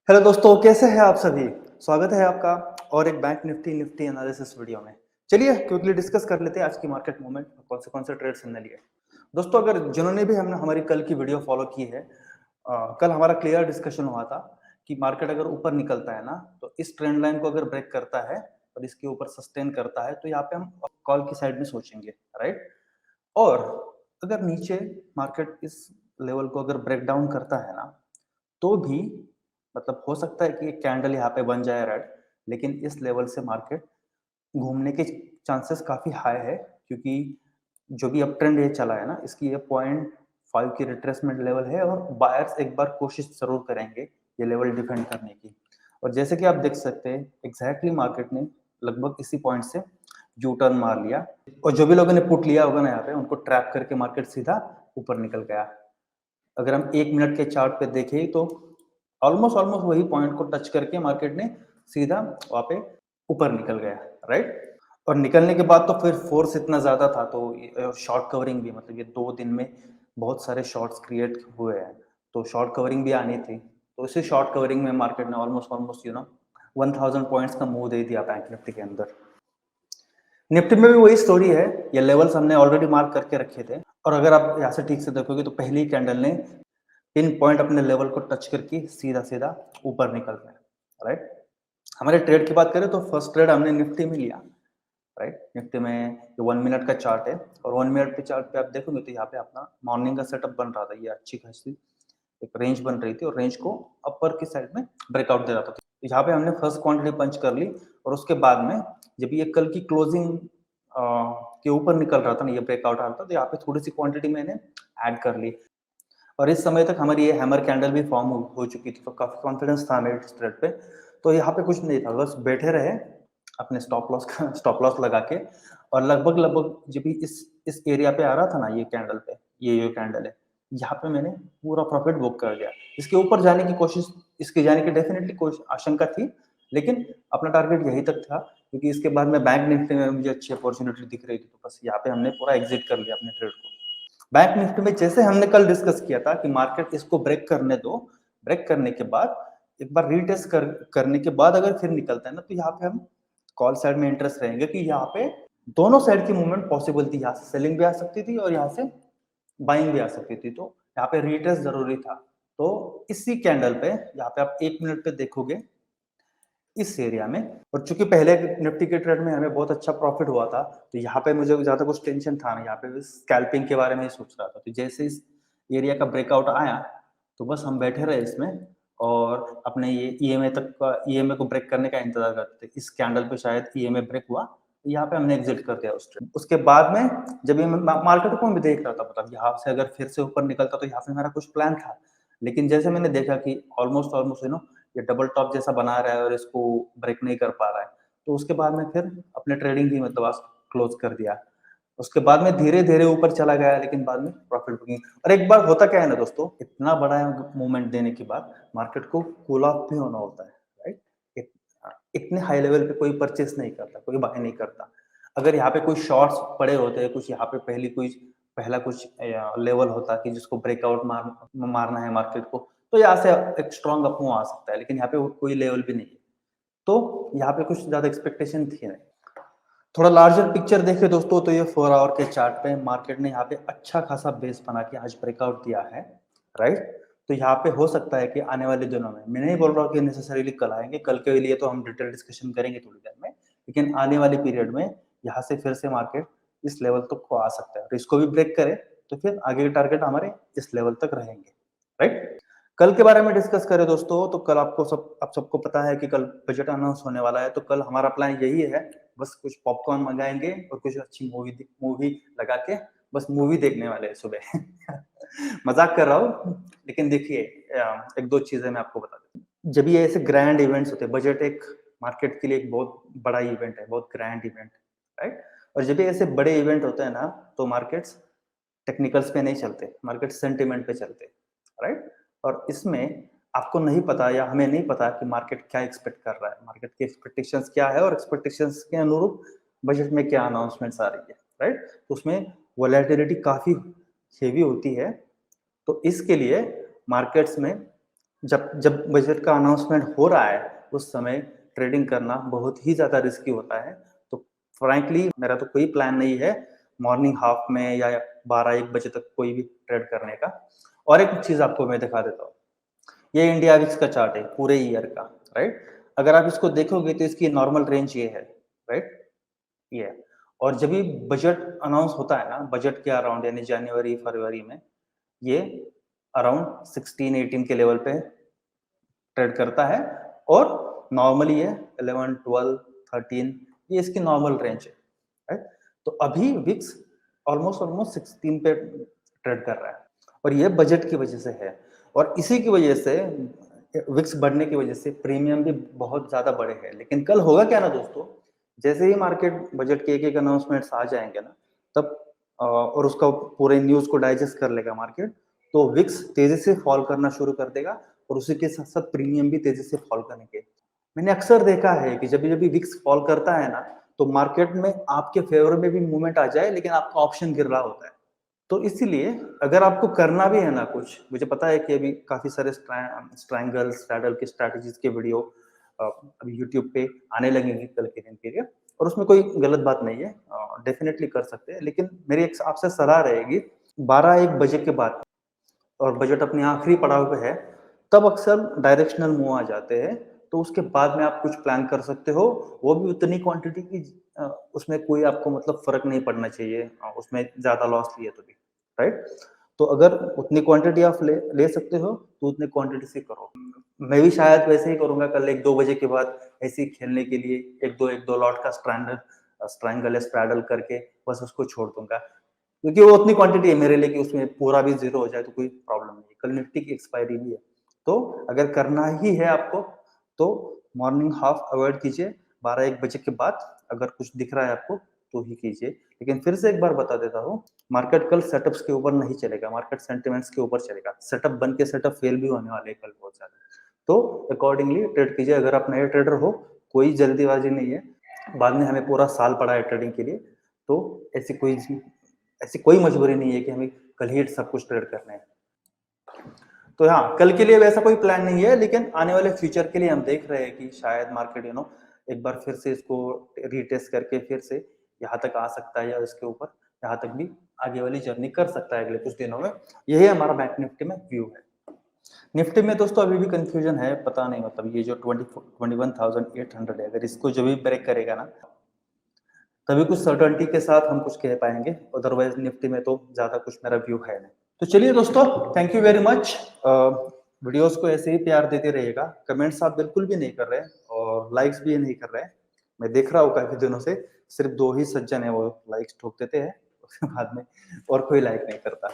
Hello दोस्तों, कैसे हैं आप सभी? स्वागत है आपका और एक बैंक निफ्टी एनालिसिस वीडियो में। चलिए क्विकली डिस्कस कर लेते हैं आज की मार्केट मूवमेंट, कौन से ट्रेड्स हमने लिए। दोस्तों, अगर जिन्होंने भी हमने हमारी कल की वीडियो फॉलो की है, कल हमारा क्लियर डिस्कशन हुआ था कि मार्केट अगर ऊपर निकलता है ना, तो इस ट्रेंड लाइन को अगर ब्रेक करता है और इसके ऊपर सस्टेन करता है, तो यहाँ पे हम कॉल की साइड में सोचेंगे, राइट? और अगर नीचे मार्केट इस लेवल को अगर ब्रेक डाउन करता है ना, तो भी मतलब हो सकता है कि एक कैंडल यहाँ पे बन जाए रेड, लेकिन इस लेवल से मार्केट घूमने के चांसेस काफी हाई है, क्योंकि जो भी अप ट्रेंड ये चला है ना, इसकी ये 0.5 की रिट्रेसमेंट लेवल है और बायर्स एक बार कोशिश जरूर करेंगे ये लेवल डिफेंड करने की। और जैसे कि आप देख सकते हैं, एग्जैक्टली मार्केट ने लगभग इसी पॉइंट से यू टर्न मार लिया और जो भी लोगों ने पुट लिया होगा ना यहाँ पे, उनको ट्रैप करके मार्केट सीधा ऊपर निकल गया। अगर हम 1 मिनट के चार्ट पे देखें तो ऑलमोस्ट ऑलमोस्ट वही पॉइंट को टच करके मार्केट ने सीधा वहां पे ऊपर निकल गया, राइट? और निकलने के बाद तो फिर फोर्स इतना ज्यादा था, तो शॉर्ट कवरिंग भी, मतलब ये 2 दिन में बहुत सारे शॉर्ट्स क्रिएट हुए हैं, तो शॉर्ट कवरिंग भी आनी थी। तो इसी शॉर्ट कवरिंग में मार्केट ने ऑलमोस्ट ऑलमोस्ट 1000 पॉइंट्स का मूव दे दिया बैंक निफ्टी के अंदर। निफ्टी में भी वही स्टोरी है, ये लेवल्स हमने ऑलरेडी मार्क करके रखे थे, और अगर आप यहाँ से ठीक से देखोगे तो पहली कैंडल ने पिन पॉइंट अपने लेवल को टच करके सीधा सीधा ऊपर निकल गया, राइट? हमारे ट्रेड की बात करें तो फर्स्ट ट्रेड हमने निफ्टी में लिया, राइट? निफ्टी में ये 1 मिनट का चार्ट है, और 1 मिनट के चार्ट पे आप देखोगे तो यहाँ पे अपना मॉर्निंग का सेटअप बन रहा था, ये अच्छी खासी एक रेंज बन रही थी और रेंज को अपर की साइड में ब्रेकआउट दे रहा था। तो यहाँ पे हमने फर्स्ट क्वांटिटी पंच कर ली, और उसके बाद में जब ये कल की क्लोजिंग के ऊपर निकल रहा था ना, ये ब्रेकआउट आ रहा था, तो यहाँ पे थोड़ी सी क्वांटिटी मैंने ऐड कर ली, और इस समय तक हमारी ये हैमर कैंडल भी फॉर्म हो चुकी थी, तो काफी कॉन्फिडेंस था मेरे ट्रेड पे। तो यहाँ पे कुछ नहीं था, बस बैठे रहे अपने स्टॉप लॉस लगा के, और लगभग लगभग जब भी इस एरिया पे आ रहा था ना ये कैंडल पे, ये कैंडल है, यहाँ पे मैंने पूरा प्रॉफिट बुक कर लिया। इसके ऊपर जाने की कोशिश, इसके जाने की डेफिनेटली कोशिश आशंका थी, लेकिन अपना टारगेट यही तक था, क्योंकि इसके बाद में बैंक निफ्टी में मुझे अच्छी अपॉर्चुनिटी दिख रही थी, तो बस यहाँ पे हमने पूरा एग्जिट कर लिया अपने ट्रेड को। बैंक निफ्टी में जैसे हमने कल डिस्कस किया था कि मार्केट इसको ब्रेक करने दो, ब्रेक करने के बाद एक बार रीटेस्ट करने के बाद अगर फिर निकलता है ना, तो यहाँ पे हम कॉल साइड में इंटरेस्ट रहेंगे कि यहाँ पे दोनों साइड की मूवमेंट पॉसिबल थी, यहाँ से सेलिंग भी आ सकती थी और यहाँ से बाइंग भी आ सकती थी, तो यहाँ पे रीटेस्ट जरूरी था। तो इसी कैंडल पे यहाँ पे आप 1 मिनट पे देखोगे इस एरिया में, और चूंकि पहले निफ्टी के ट्रेड में हमें बहुत अच्छा प्रॉफिट हुआ था, तो यहाँ पे मुझे ज्यादा कुछ टेंशन था नहीं, यहाँ पे स्कैल्पिंग के बारे में ही सोच रहा था। तो जैसे इस एरिया का ब्रेकआउट आया, तो बस हम बैठे रहे इसमें और अपने ये ईएमए तक का, ईएमए को ब्रेक करने का इंतजार करते थे। इस कैंडल पे शायद ईएमए ब्रेक हुआ, तो यहाँ पे हमने एग्जिट कर दिया उस ट्रेड। उसके बाद में जब ये मार्केट को भी देख रहा था, मतलब यहाँ से अगर फिर से ऊपर निकलता तो यहाँ पे मेरा कुछ प्लान था, लेकिन जैसे मैंने देखा कि ऑलमोस्ट ऑलमोस्ट ये डबल टॉप जैसा बना रहा है और इसको ब्रेक नहीं कर पा रहा है, तो उसके बाद में फिर अपने ट्रेडिंग ही मतलब आज क्लोज कर दिया। उसके बाद में धीरे धीरे ऊपर चला गया, लेकिन बाद में प्रॉफिट बुकिंग। और एक बार होता क्या है ना दोस्तों, इतना बड़ा मूवमेंट देने के बाद मार्केट को कूल ऑफ भी होना होता है, राइट? इतने हाई लेवल पे कोई परचेस नहीं करता, कोई बाय नहीं करता। अगर यहाँ पे कोई शॉर्ट्स पड़े होते हैं, कुछ यहाँ पे पहला कुछ लेवल होता कि जिसको ब्रेकआउट मारना है मार्केट को, तो यहाँ से एक स्ट्रॉन्ग अपमूव आ सकता है, लेकिन यहाँ पे कोई लेवल भी नहीं है, तो यहाँ पे कुछ ज्यादा एक्सपेक्टेशन थी नहीं। थोड़ा लार्जर पिक्चर देखे दोस्तों, तो ये 4 आवर के चार्ट पे मार्केट ने यहाँ पे अच्छा खासा बेस बना के आज ब्रेकआउट दिया है, राइट? तो यहाँ पे हो सकता है कि आने वाले दिनों में, मैं नहीं बोल रहा हूँ कि नेसेसरीली कल आएंगे, कल के लिए तो हम डिटेल डिस्कशन करेंगे थोड़ी देर में, लेकिन आने वाले पीरियड में यहाँ से फिर से मार्केट इस लेवल तक को आ सकता है, और इसको भी ब्रेक करे तो फिर आगे के टारगेट हमारे इस लेवल तक रहेंगे, राइट? कल के बारे में डिस्कस करें दोस्तों, तो कल आप सबको पता है कि कल बजट अनाउंस होने वाला है, तो कल हमारा प्लान यही है, बस कुछ पॉपकॉर्न मंगाएंगे और कुछ अच्छी मूवी लगा के बस मूवी देखने वाले हैं सुबह। मजाक कर रहा हूँ, लेकिन देखिए एक दो चीजें मैं आपको बता दूं। जब ये ऐसे ग्रैंड इवेंट्स होते हैं, बजट एक मार्केट के लिए एक बहुत बड़ा इवेंट है, बहुत ग्रैंड इवेंट, राइट? और जब ये ऐसे बड़े इवेंट होते हैं ना, तो मार्केट्स टेक्निकल्स पे नहीं चलते, मार्केट सेंटिमेंट पे चलते, राइट? और इसमें आपको नहीं पता या हमें नहीं पता कि मार्केट क्या एक्सपेक्ट कर रहा है, मार्केट की एक्सपेक्टेशंस क्या है और एक्सपेक्टेशंस के अनुरूप बजट में क्या अनाउंसमेंट्स आ रही है, राइट? तो उसमें वोलेटिलिटी काफी हेवी होती है, तो इसके लिए मार्केट्स में जब जब बजट का अनाउंसमेंट हो रहा है उस समय ट्रेडिंग करना बहुत ही ज़्यादा रिस्की होता है। तो फ्रैंकली मेरा तो कोई प्लान नहीं है मॉर्निंग हाफ में या 12-1 बजे तक कोई भी ट्रेड करने का। और एक चीज़ आपको मैं दिखा देता हूँ। ये इंडिया विक्स का चार्ट है पूरे ईयर का, राइट? अगर आप इसको देखोगे तो इसकी नॉर्मल रेंज ये है, राइट? ये है। और जब भी बजट अनाउंस होता है ना, बजट के अराउंड यानी जनवरी, फरवरी में ये अराउंड 16-18 के लेवल पे ट्रेड करता है और नॉर्मली ये 11, 12, 13 ये इसकी नॉर्मल रेंज है, राइट? तो अभी विक्स ऑलमोस्ट 16 पे ट्रेड कर रहा है और ये बजट की वजह से है और इसी की वजह से विक्स बढ़ने की वजह से प्रीमियम भी बहुत ज्यादा बढ़े हैं। लेकिन कल होगा क्या ना दोस्तों, जैसे ही मार्केट बजट के एक अनाउंसमेंट्स आ जाएंगे ना, तब और उसका पूरे न्यूज को डाइजेस्ट कर लेगा मार्केट, तो विक्स तेजी से फॉल करना शुरू कर देगा और उसी के साथ साथ प्रीमियम भी तेजी से फॉल करेंगे। मैंने अक्सर देखा है कि जब जब विक्स फॉल करता है ना, तो मार्केट में आपके फेवर में भी मूवमेंट आ जाए लेकिन आपका ऑप्शन गिर रहा होता है। तो इसीलिए अगर आपको करना भी है ना कुछ, मुझे पता है कि अभी काफी सारे स्ट्रैंगल स्ट्रैडल की स्ट्रैटेजीज के वीडियो अभी यूट्यूब पे आने लगेंगे कल के दिन के लिए और उसमें कोई गलत बात नहीं है, डेफिनेटली कर सकते हैं। लेकिन मेरी एक आपसे सलाह रहेगी 12-1 बजे के बाद और बजट अपने आखिरी पड़ाव पे है, तब अक्सर डायरेक्शनल मूव आ जाते हैं। तो उसके बाद में आप कुछ प्लान कर सकते हो, वो भी उतनी क्वांटिटी की उसमें कोई आपको मतलब फर्क नहीं पड़ना चाहिए उसमें ज्यादा लॉस लिए तो भी, राइट? तो अगर उतनी क्वांटिटी आप ले सकते हो तो उतनी क्वांटिटी से करो। मैं भी शायद वैसे ही करूंगा कल 1-2 बजे के बाद, ऐसे ही खेलने के लिए एक दो लॉट का स्ट्रैंगल या स्ट्रैडल करके बस उसको छोड़ दूंगा, क्योंकि वो उतनी क्वांटिटी है मेरे लिए कि उसमें पूरा भी जीरो हो जाए तो कोई प्रॉब्लम नहीं है। कल निफ्टी की एक्सपायरी भी है, तो अगर करना ही है आपको तो मॉर्निंग हाफ अवॉइड कीजिए, 12-1 बजे के बाद अगर कुछ दिख रहा है आपको तो ही कीजिए। लेकिन फिर से एक बार बता देता हूँ, मार्केट कल सेटअप्स के ऊपर नहीं चलेगा, मार्केट सेंटिमेंट्स के ऊपर चलेगा। सेटअप बन के सेटअप फेल भी होने वाले हैं कल बहुत ज्यादा, तो अकॉर्डिंगली ट्रेड कीजिए। अगर आप नए ट्रेडर हो, कोई जल्दीबाजी नहीं है, बाद में हमें पूरा साल पड़ा है ट्रेडिंग के लिए, तो ऐसी कोई मजबूरी नहीं है कि हमें कल ही सब कुछ ट्रेड करना है। तो हाँ, कल के लिए वैसा कोई प्लान नहीं है, लेकिन आने वाले फ्यूचर के लिए हम देख रहे हैं कि शायद मार्केट एक बार फिर से इसको रीटेस्ट करके फिर से यहाँ तक आ सकता है या इसके ऊपर यहाँ तक भी आगे वाली जर्नी कर सकता है अगले कुछ दिनों में। यही हमारा बैंक निफ्टी में व्यू है। निफ्टी में दोस्तों अभी भी कंफ्यूजन है, पता नहीं मतलब ये जो 21,800 है, अगर इसको जब भी ब्रेक करेगा ना, तभी कुछ सर्टेनिटी के साथ हम कुछ कह पाएंगे, अदरवाइज निफ्टी में तो ज्यादा कुछ मेरा व्यू है नहीं। तो चलिए दोस्तों, thank you very much. Videos को ऐसे ही प्यार देते रहिएगा। कमेंट्स आप बिल्कुल भी नहीं कर रहे और लाइक्स भी नहीं कर रहे। मैं देख रहा हूँ काफी दिनों से सिर्फ 2 ही सज्जन है वो लाइक्स ठोक देते हैं, उसके बाद में और कोई लाइक नहीं करता।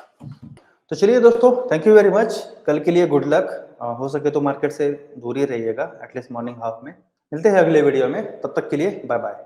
तो चलिए दोस्तों, थैंक यू वेरी मच। कल के लिए गुड लक। हो सके तो मार्केट से दूर ही रहिएगा एटलीस्ट मॉर्निंग हाफ में। मिलते हैं अगले वीडियो में, तब तक के लिए बाय बाय।